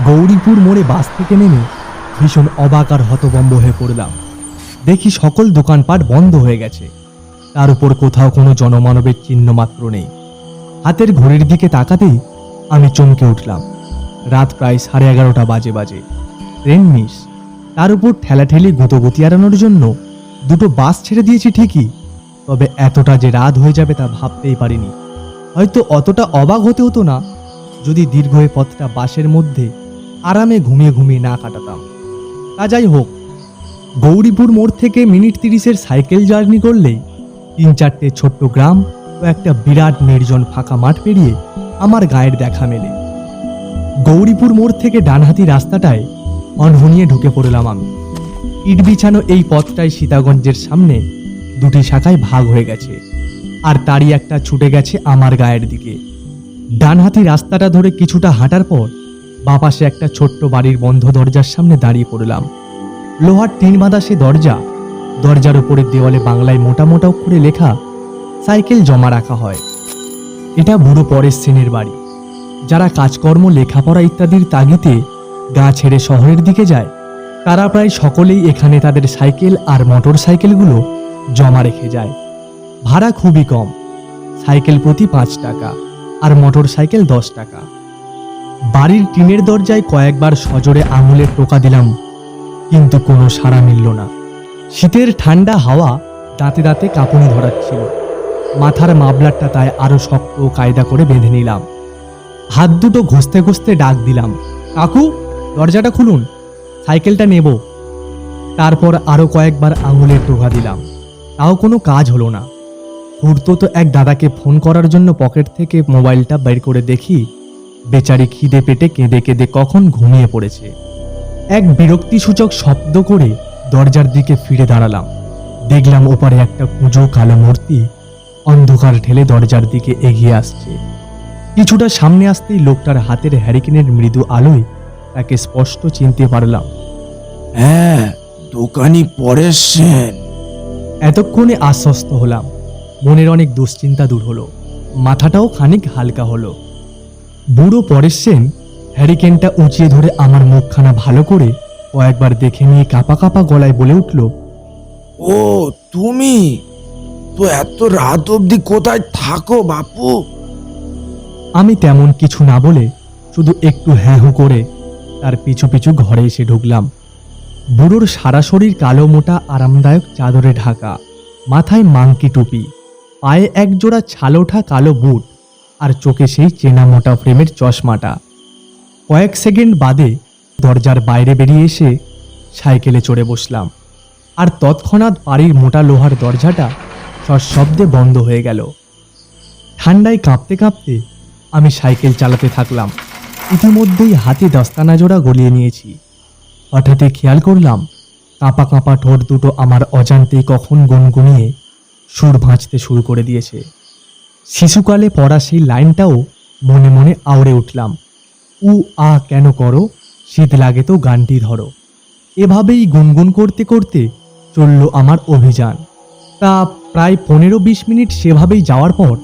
গৌরীপুর মোড়ে বাস থেকে নেমে ভীষণ অবাক আর হতভম্ব হয়ে পড়লাম। দেখি সকল দোকানপাট বন্ধ হয়ে গেছে, তার উপর কোথাও কোনো জনমানবের চিহ্ন মাত্র নেই। হাতের ঘড়ির দিকে তাকাতেই আমি চমকে উঠলাম। রাত প্রায় 11:30 বাজে। ট্রেন মিস, তার উপর ঠেলাঠেলি গুতোগুতি এড়ানোর জন্য দুটো বাস ছেড়ে দিয়েছি ঠিকই, তবে এতটা যে রাত হয়ে যাবে তা ভাবতেই পারিনি। হয়তো অতটা অবাক হতে হতো না যদি দীর্ঘ এ পথটা বাসের মধ্যে আরামে ঘুমিয়ে ঘুমিয়ে না কাটাতাম। তা যাই হোক, গৌরীপুর মোড় থেকে মিনিট 30-এর সাইকেল জার্নি করলেই 3-4টে ছোট্ট গ্রাম ও একটা বিরাট নির্জন ফাঁকা মাঠ পেরিয়ে আমার গায়ের দেখা মেলে। গৌরীপুর মোড় থেকে ডানহাতি রাস্তাটায় অনহনিয়ে ঢুকে পড়লাম আমি। ইট বিছানো এই পথটাই সীতাগঞ্জের সামনে দুটি শাখায় ভাগ হয়ে গেছে, আর তারই একটা ছুটে গেছে আমার গায়ের দিকে। ডানহাতি রাস্তাটা ধরে কিছুটা হাঁটার পর বাপাশে একটা ছোট্ট বাড়ির বন্ধ দরজার সামনে দাঁড়িয়ে পড়লাম। লোহার টিন বাঁধা সে দরজা, দরজার উপরের দেওয়ালে বাংলায় মোটা মোটা অক্ষরে লেখা সাইকেল জমা রাখা হয়। এটা বুড়ো পরেশ সেনের বাড়ি। যারা কাজকর্ম, লেখাপড়া ইত্যাদির তাগিদে গা ছেড়ে শহরের দিকে যায়, তারা প্রায় সকলেই এখানে তাদের সাইকেল আর মোটর সাইকেলগুলো জমা রেখে যায়। ভাড়া খুবই কম, সাইকেল প্রতি 5 টাকা আর মোটর সাইকেল 10 টাকা। বাড়ির টিনের দরজায় কয়েকবার সজোরে আঙুলের টোকা দিলাম, কিন্তু কোনো সাড়া মিলল না। শীতের ঠান্ডা হাওয়া দাঁতে দাঁতে কাঁপুনি ধরাচ্ছিল। মাথার মাফলারটা তাই আরো শক্ত কায়দা করে বেঁধে নিলাম। হাত দুটো ঘষতে ঘষতে ডাক দিলাম, কাকু দরজাটা খুলুন, সাইকেলটা নেব। তারপর আরো কয়েকবার আঙুলের টোকা দিলাম, তাও কোনো কাজ হলো না। ঘুরতো তো এক দাদাকে ফোন করার জন্য পকেট থেকে মোবাইলটা বের করে দেখি বেচারি খিদে পেটে কেঁদে কেঁদে কখন ঘুমিয়ে পড়েছে। এক বিরক্তিসূচক শব্দ করে দরজার দিকে ফিরে দাঁড়ালাম। দেখলাম ওপারে একটা কুঁজো কালো মূর্তি অন্ধকার ঠেলে দরজার দিকে এগিয়ে আসছে। কিছুটা সামনে আসতেই লোকটার হাতের হ্যারিকেনের মৃদু আলোয় তাকে স্পষ্ট চিনতে পারলাম। হ্যাঁ, দোকানি পরেশ সেন। এতক্ষণে আশ্বস্ত হলাম। মনের অনেক দুশ্চিন্তা দূর হলো, মাথাটাও খানিক হালকা হলো। বুড়ো পরেশ সেন হ্যারিকেনটা উঁচিয়ে ধরে আমার মুখখানা ভালো করে কয়েকবার দেখে নিয়ে কাঁপা কাঁপা গলায় বলে উঠল, ও তুমি তো এত রাত অবধি কোথায় থাকো বাপু? আমি তেমন কিছু না বলে শুধু একটু হ্যাঁ হু করে তার পিছু পিছু ঘরে এসে ঢুকলাম। বুড়োর সারা শরীর কালো মোটা আরামদায়ক চাদরে ঢাকা, মাথায় মাংকি টুপি, পায়ে একজোড়া ছালোঠা কালো বুট, আর চোখে সেই চেনা মোটা ফ্রেমের চশমাটা। কয়েক সেকেন্ড বাদে দরজার বাইরে বেরিয়ে এসে সাইকেলে চড়ে বসলাম, আর তৎক্ষণাৎ বাড়ির মোটা লোহার দরজাটা সশব্দে বন্ধ হয়ে গেল। ঠান্ডায় কাঁপতে কাঁপতে আমি সাইকেল চালাতে থাকলাম। ইতিমধ্যেই হাতে দস্তানা জোড়া গলিয়ে নিয়েছি। হঠাৎই খেয়াল করলাম কাঁপা কাঁপা ঠোঁট দুটো আমার অজান্তেই কখন গুনগুনিয়ে সুর ভাঁজতে শুরু করে দিয়েছে। শিশুকালে পড়া সেই লাইনটাও মনে মনে আওড়ে উঠলাম, উ আ কেন করো, শীত লাগে তো গানটি ধরো। এভাবেই গুনগুন করতে করতে চলল আমার অভিযান। তা প্রায় 15-20 মিনিট সেভাবেই যাওয়ার পর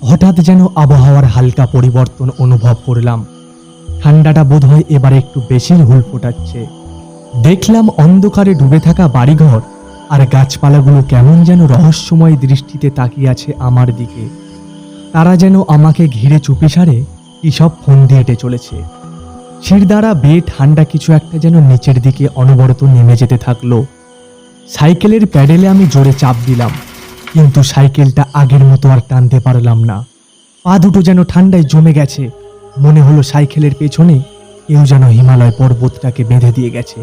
হঠাৎ যেন আবহাওয়ার হালকা পরিবর্তন অনুভব করলাম। ঠান্ডাটা বোধহয় এবার একটু বেশি হুল ফোটাচ্ছে। দেখলাম অন্ধকারে ডুবে থাকা বাড়িঘর আর গাছপালাগুলো কেমন যেন রহস্যময় দৃষ্টিতে তাকিয়ে আছে আমার দিকে। তারা যেন আমাকে ঘিরে চুপিসারে কি সব ফন্দি হেঁটে চলেছে। শিরদাঁড়া বেয়ে ঠান্ডা কিছু একটা যেন নিচের দিকে অনবরত নেমে যেতে থাকলো। সাইকেলের প্যাডেলে আমি জোরে চাপ দিলাম, কিন্তু সাইকেলটা আগের মতো আর টানতে পারলাম না। পা দুটো যেন ঠান্ডায় জমে গেছে। মনে হলো সাইকেলের পেছনে কেউ যেন হিমালয় পর্বতটাকে বেঁধে দিয়ে গেছে,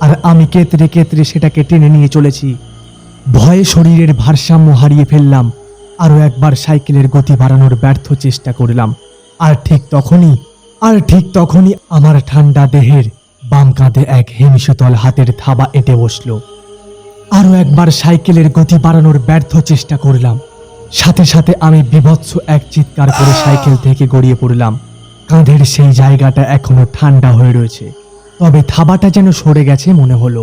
আর আমি কেতরে কেতরে সেটাকে টেনে নিয়ে চলেছি। ভয়ে শরীরের ভারসাম্য হারিয়ে ফেললাম। আরও একবার সাইকেলের গতি বাড়ানোর ব্যর্থ চেষ্টা করলাম, আর ঠিক তখনই আমার ঠান্ডা দেহের বাম কাঁধে এক হিমশীতল হাতের থাবা এঁটে বসল। আরও একবার সাইকেলের গতি বাড়ানোর ব্যর্থ চেষ্টা করলাম। সাথে সাথে আমি বীভৎস এক চিৎকার করে সাইকেল থেকে গড়িয়ে পড়লাম। কাঁধের সেই জায়গাটা এখনো ঠান্ডা হয়ে রয়েছে, তবে থাবাটা যেন সরে গেছে মনে হলো।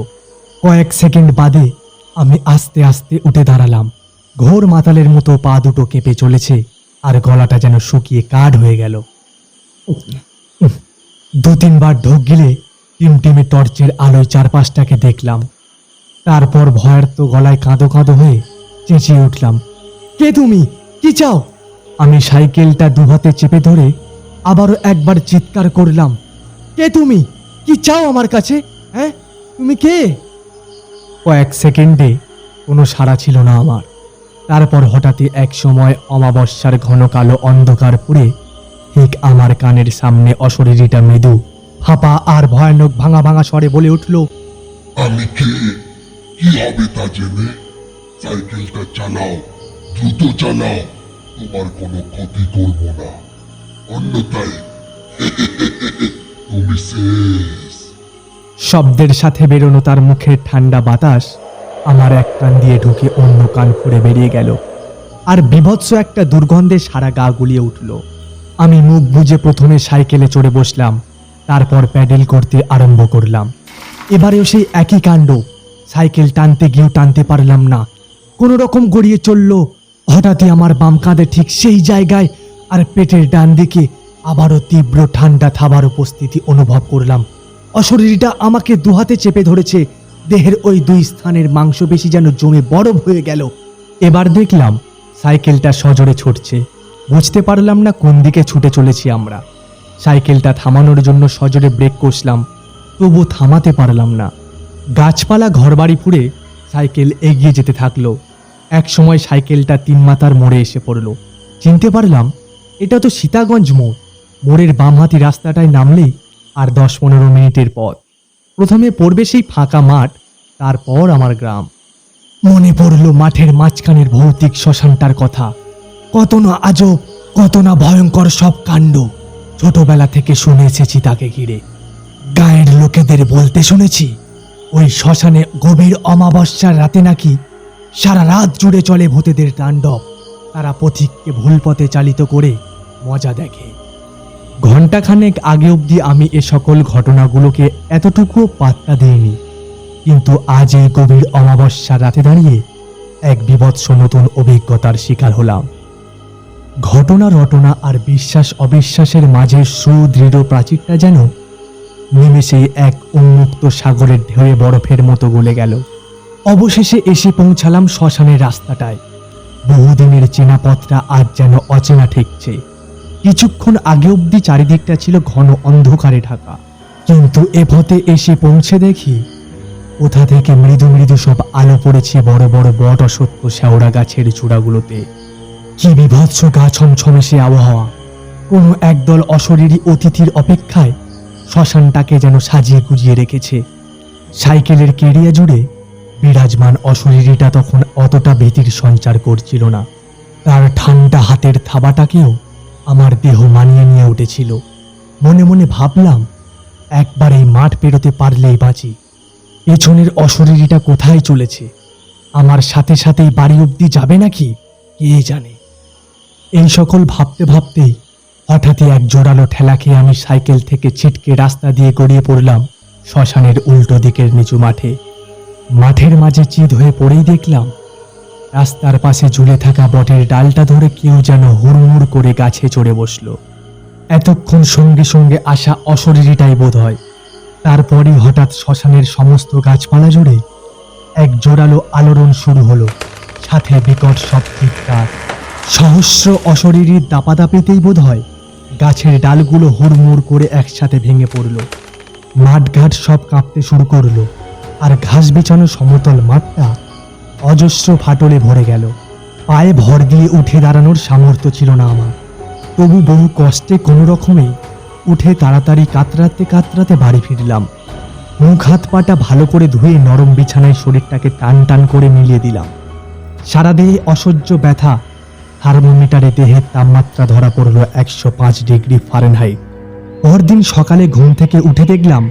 কয়েক সেকেন্ড বাদে আমি আস্তে আস্তে উঠে দাঁড়ালাম। ঘোর মাতালের মতো পা দুটো কেঁপে চলেছে, আর গলাটা যেন শুকিয়ে কাঠ হয়ে গেল। 2-3 বার ঢোক গিলে টিমটিমে টর্চের আলোয় চারপাশটাকে দেখলাম। তারপর ভয়ার্ত গলায় কাঁদো কাঁদো হয়ে চেঁচিয়ে উঠলাম, কে তুমি? কি চাও? আমি সাইকেলটা দুহাতে চেপে ধরে আবারও একবার চিৎকার করলাম, কে তুমি? কি চাও আমার কাছে? হ্যাঁ, তুমি কে? কয়েক সেকেন্ডে কোনো সাড়া ছিল না আমার। তারপর হঠাৎই এক সময় অমাবস্যার ঘন কালো অন্ধকার পুড়ে ঠিক আমার কানের সামনে অশরীরীটা মৃদু ফাঁপা আর ভয়ানক ভাঙা ভাঙা স্বরে বলে উঠল, আমি কে? কি হবে তা জেনে? সাইকেলটা চালাও, দ্রুত চালাও, তোমার কোনো ক্ষতি করব না, অন্যথায় তুমি শেষ। শব্দের সাথে বেরোনো তার মুখের ঠান্ডা বাতাস আমার এক কান দিয়ে ঢুকে অন্য কান ফুঁড়ে বেরিয়ে গেল, আর বীভৎস একটা দুর্গন্ধে সারা গা গুলিয়ে উঠল। আমি মুখ বুজে প্রথমে সাইকেলে চড়ে বসলাম, তারপর প্যাডেল করতে আরম্ভ করলাম। এবারেও সেই একই কাণ্ড, সাইকেল টানতে গিয়েও টানতে পারলাম না, কোনো রকম গড়িয়ে চলল। হঠাৎই আমার বাম কাঁধে ঠিক সেই জায়গায় আর পেটের ডান দিকে আবারও তীব্র ঠান্ডা থাবার উপস্থিতি অনুভব করলাম। অশরীরীটা আমাকে দুহাতে চেপে ধরেছে, দেহের ওই 2 স্থানের মাংসপেশি যেন জমে বরফ হয়ে গেল। এবার দেখলাম সাইকেলটা সজোরে ছুটছে, বুঝতে পারলাম না কোন দিকে ছুটে চলেছি আমরা। সাইকেলটা থামানোর জন্য সজোরে ব্রেক কষলাম, তবু থামাতে পারলাম না। গাছপালা ঘরবাড়ি ফুঁড়ে সাইকেল এগিয়ে যেতে থাকলো। এক সময় সাইকেলটা 3 মাথার মোড়ে এসে পড়ল। চিনতে পারলাম এটা তো সীতাগঞ্জ মোড়। মোড়ের বামহাতি রাস্তাটায় নামলেই আর 10-15 মিনিটের পথ। প্রথমে পড়বে সেই ফাঁকা মাঠ, তারপর আমার গ্রাম। মনে পড়ল মাঠের মাঝখানের ভৌতিক শ্মশানটার কথা। কত না আজব, কত না ভয়ঙ্কর সব কাণ্ড ছোটবেলা থেকে শুনে এসেছি তাকে ঘিরে। গায়ের লোকেদের বলতে শুনেছি ওই শ্মশানে গভীর অমাবস্যার রাতে নাকি সারা রাত জুড়ে চলে ভূতেদের তাণ্ডব। তারা পথিককে ভুল পথে চালিত করে মজা দেখে। ঘণ্টাখানেক আগে অবধি আমি এ সকল ঘটনাগুলোকে এতটুকুও পাত্তা দিইনি, কিন্তু আজ এই গভীর অমাবস্যার রাতে দাঁড়িয়ে এক বীভৎস নতুন অভিজ্ঞতার শিকার হলাম। ঘটনা রটনা আর বিশ্বাস অবিশ্বাসের মাঝে সুদৃঢ় প্রাচীরটা যেন নিমেষেই এক উন্মুক্ত সাগরের ঢেউয়ে বরফের মতো গলে গেল। অবশেষে এসে পৌঁছালাম শ্মশানের রাস্তাটায়। বহুদিনের চেনা পথটা আজ যেন অচেনা ঠেকছে। কিছুক্ষণ আগে অবধি চারিদিকটা ছিল ঘন অন্ধকারে ঢাকা, কিন্তু এ পথে এসে পৌঁছে দেখি কোথা থেকে মৃদু মৃদু সব আলো পড়েছে বড় বড় বট অসত্য শেওড়া গাছের চূড়াগুলোতে। কি বিভৎস গা ছমছমে সে আবহাওয়া! কোনো একদল অশরীরী অতিথির অপেক্ষায় শ্মশানটাকে যেন সাজিয়ে গুজিয়ে রেখেছে। সাইকেলের কেরিয়া জুড়ে বিরাজমান অশরীরীটা তখন অতটা ভীতির সঞ্চার করছিল না। তার ঠান্ডা হাতের থাবাটাকেও আমার দেহ মানিয়ে নিয়ে উঠেছিল। মনে মনে ভাবলাম, একবার এই মাঠ পেরোতে পারলেই বাঁচি। পেছনের অশরীরীটা কোথায় চলেছে? আমার সাথে সাথেই বাড়ি অবধি যাবে নাকি কে জানে। এই সকল ভাবতে ভাবতেই হঠাৎই এক জোরালো ঠেলা খেয়ে আমি সাইকেল থেকে ছিটকে রাস্তা দিয়ে গড়িয়ে পড়লাম শ্মশানের উল্টো দিকের নিচু মাঠে। মাঠের মাঝে চিত হয়ে পড়েই দেখলাম রাস্তার পাশে ঝুলে থাকা বটের ডালটা ধরে কেউ যেন হুড়মুড় করে গাছে চড়ে বসল। এতক্ষণ সঙ্গে সঙ্গে আসা অশরীরীটাই বোধ হয়। তারপরই হঠাৎ শ্মশানের সমস্ত গাছপালা জুড়ে এক জোরালো আলোড়ন শুরু হলো, সাথে বিকট সব চিৎকার। সহস্র অশরীরীর দাপাদাপিতেই বোধ হয় গাছের ডালগুলো হুড়মুড় করে একসাথে ভেঙে পড়ল। মাঠঘাট সব কাঁপতে শুরু করলো, আর ঘাস বিছানো সমতল মাঠটা অজস্র ফাটলে ভরে গেল। পায়ে ভর দিয়ে উঠে দাঁড়ানোর সামর্থ্য ছিল না আমার, তবু বহু কষ্টে কোনো রকমে উঠে তাড়াতাড়ি কাতরাতে কাতরাতে বাড়ি ফিরলাম। মুখ হাত পাটা ভালো করে ধুয়ে নরম বিছানায় শরীরটাকে টান টান করে মিলিয়ে দিলাম। সারা দেহে অসহ্য ব্যথা। থার্মোমিটারে দেহের তাপমাত্রা ধরা পড়ল 105 ডিগ্রি ফারেনহাইট। পরদিন সকালে ঘুম থেকে উঠে দেখলাম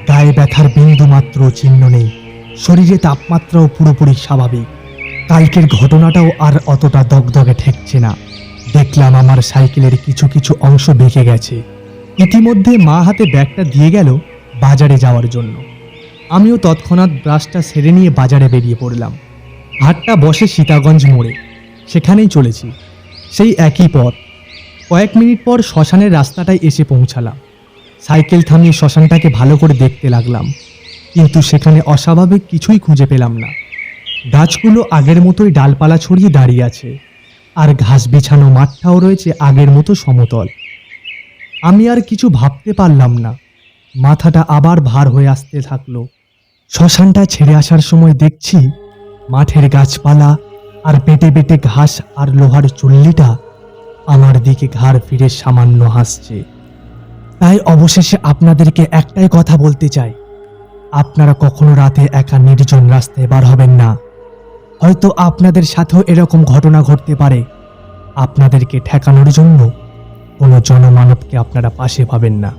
গায়ে ব্যথার বিন্দু মাত্র চিহ্ন নেই, শরীরে তাপমাত্রাও পুরোপুরি স্বাভাবিক। কালকের ঘটনাটাও আর অতটা দগদগে ঠেকছে না। দেখলাম আমার সাইকেলের কিছু কিছু অংশ বেঁকে গেছে। ইতিমধ্যে মা হাতে ব্যাগটা দিয়ে গেল বাজারে যাওয়ার জন্য। আমিও তৎক্ষণাৎ ব্রাশটা সেরে নিয়ে বাজারে বেরিয়ে পড়লাম। হাটটা বসে সীতাগঞ্জ মোড়ে, সেখানেই চলেছি। সেই একই পথ। কয়েক মিনিট পর শ্মশানের রাস্তাটায় এসে পৌঁছালাম। সাইকেল থামিয়ে শ্মশানটাকে ভালো করে দেখতে লাগলাম, কিন্তু সেখানে অস্বাভাবিক কিছুই খুঁজে পেলাম না। গাছগুলো আগের মতোই ডালপালা ছড়িয়ে দাঁড়িয়ে আছে, আর ঘাস বিছানো মাঠটাও রয়েছে আগের মতো সমতল। আমি আর কিছু ভাবতে পারলাম না, মাথাটা আবার ভার হয়ে আসতে থাকলো। শ্মশানটা ছেড়ে আসার সময় দেখছি মাঠের গাছপালা আর বেটে বেটে ঘাস আর লোহার চুল্লিটা আমার দিকে ঘাড় ফিরে সামান্য হাসছে। তাই অবশেষে আপনাদেরকে একটাই কথা বলতে চাই, আপনারা কখনো রাতে একা নির্জন রাস্তায় বার হবেন না। হয়তো আপনাদের সাথেও এরকম ঘটনা ঘটতে পারে। আপনাদেরকে ঠেকানোর জন্য কোনো জনমানবকে আপনারা পাশে পাবেন না।